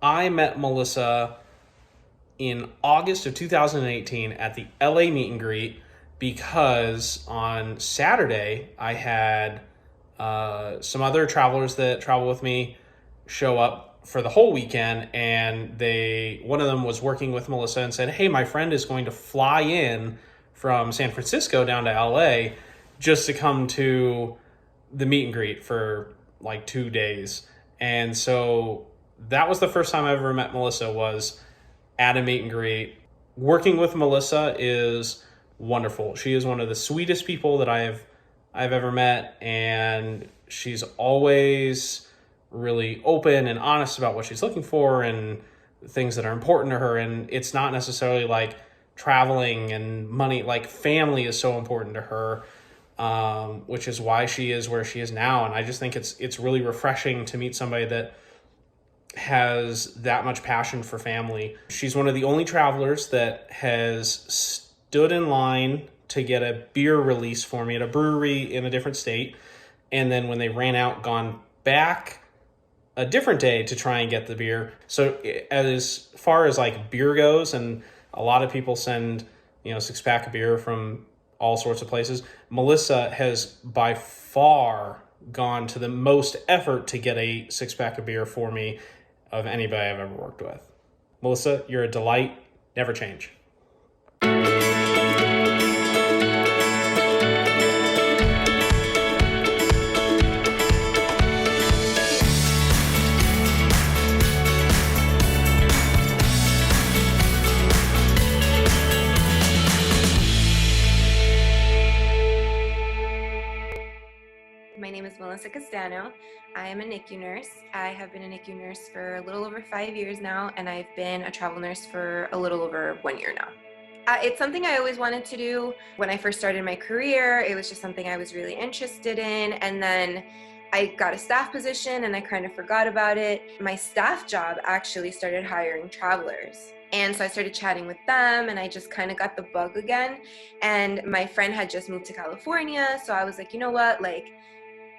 I met Melissa in August of 2018 at the LA meet and greet because on Saturday I had some other travelers that travel with me show up for the whole weekend, and one of them was working with Melissa and said, "Hey, my friend is going to fly in from San Francisco down to LA just to come to the meet and greet for like 2 days." And so that was the first time I ever met Melissa, was at a meet and greet. Working with Melissa is wonderful. She is one of the sweetest people that I've ever met, and she's always really open and honest about what she's looking for and things that are important to her. And it's not necessarily like traveling and money, like family is so important to her, which is why she is where she is now. And I just think it's really refreshing to meet somebody that has that much passion for family. She's one of the only travelers that has stood in line to get a beer release for me at a brewery in a different state, and then when they ran out, gone back a different day to try and get the beer. So as far as like beer goes, and a lot of people send 6-pack of beer from all sorts of places, Melissa has by far gone to the most effort to get a 6-pack of beer for me of anybody I've ever worked with. Melissa, you're a delight. Never change. My name is Melissa Castano. I am a NICU nurse. I have been a NICU nurse for a little over 5 years now, and I've been a travel nurse for a little over 1 year now. It's something I always wanted to do. When I first started my career, it was just something I was really interested in, and then I got a staff position and I kind of forgot about it. My staff job actually started hiring travelers. And so I started chatting with them, and I just kind of got the bug again. And my friend had just moved to California, so I was like, you know what,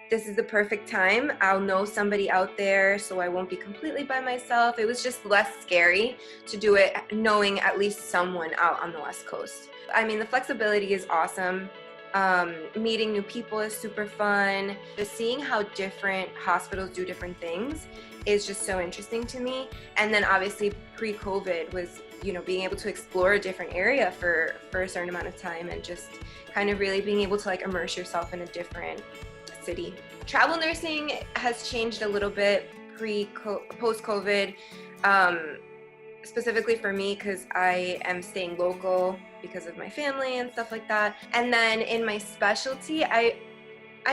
this is the perfect time. I'll know somebody out there, so I won't be completely by myself. It was just less scary to do it knowing at least someone out on the West Coast. I mean, the flexibility is awesome. Meeting new people is super fun. Just seeing how different hospitals do different things is just so interesting to me. And then obviously pre-COVID was, being able to explore a different area for a certain amount of time, and just kind of really being able to immerse yourself in a different city. Travel nursing has changed a little bit post-COVID, specifically for me because I am staying local because of my family and stuff like that. And then in my specialty, I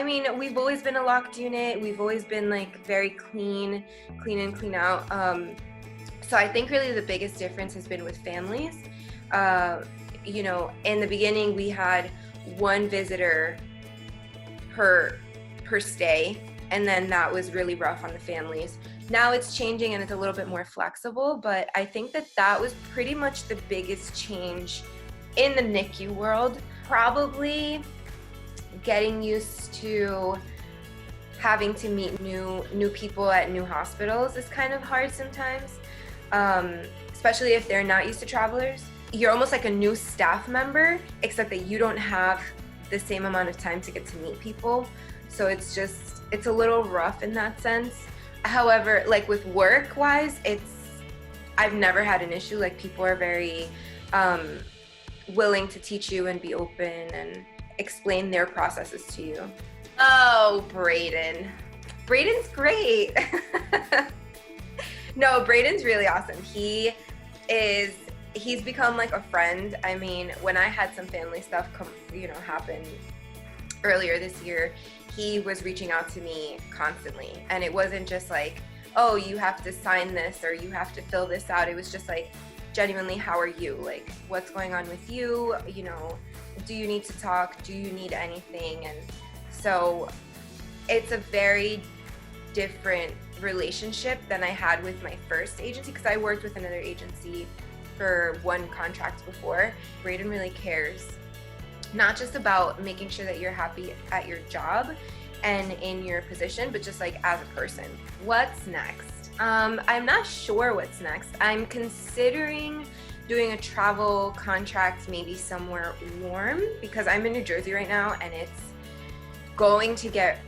mean, we've always been a locked unit. We've always been very clean in, clean out. So I think really the biggest difference has been with families. In the beginning we had one visitor per stay, and then that was really rough on the families. Now it's changing and it's a little bit more flexible, but I think that was pretty much the biggest change in the NICU world. Probably getting used to having to meet new people at new hospitals is kind of hard sometimes, especially if they're not used to travelers. You're almost like a new staff member, except that you don't have the same amount of time to get to meet people. So it's a little rough in that sense. However, with work wise, I've never had an issue. People are very willing to teach you and be open and explain their processes to you. Oh, Braden. Braden's great. No, Braden's really awesome. He's become a friend. I mean, when I had some family stuff happen earlier this year, he was reaching out to me constantly. And it wasn't just oh, you have to sign this or you have to fill this out. It was just genuinely, how are you? What's going on with you? Do you need to talk? Do you need anything? And so it's a very different relationship than I had with my first agency, because I worked with another agency for one contract before. Braden really cares, not just about making sure that you're happy at your job and in your position, but just as a person. What's next? I'm not sure what's next. I'm considering doing a travel contract maybe somewhere warm because I'm in New Jersey right now and it's going to get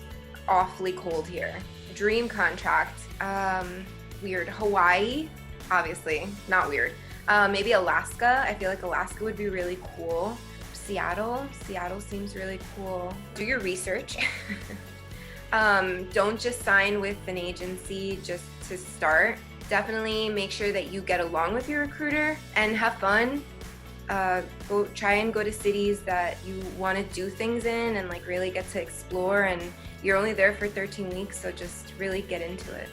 awfully cold here. Dream contract, weird. Hawaii, obviously, not weird. Maybe Alaska. I feel like Alaska would be really cool. Seattle seems really cool. Do your research. Don't just sign with an agency just to start. Definitely make sure that you get along with your recruiter and have fun. Try and go to cities that you want to do things in and like really get to explore, and you're only there for 13 weeks, so just really get into it.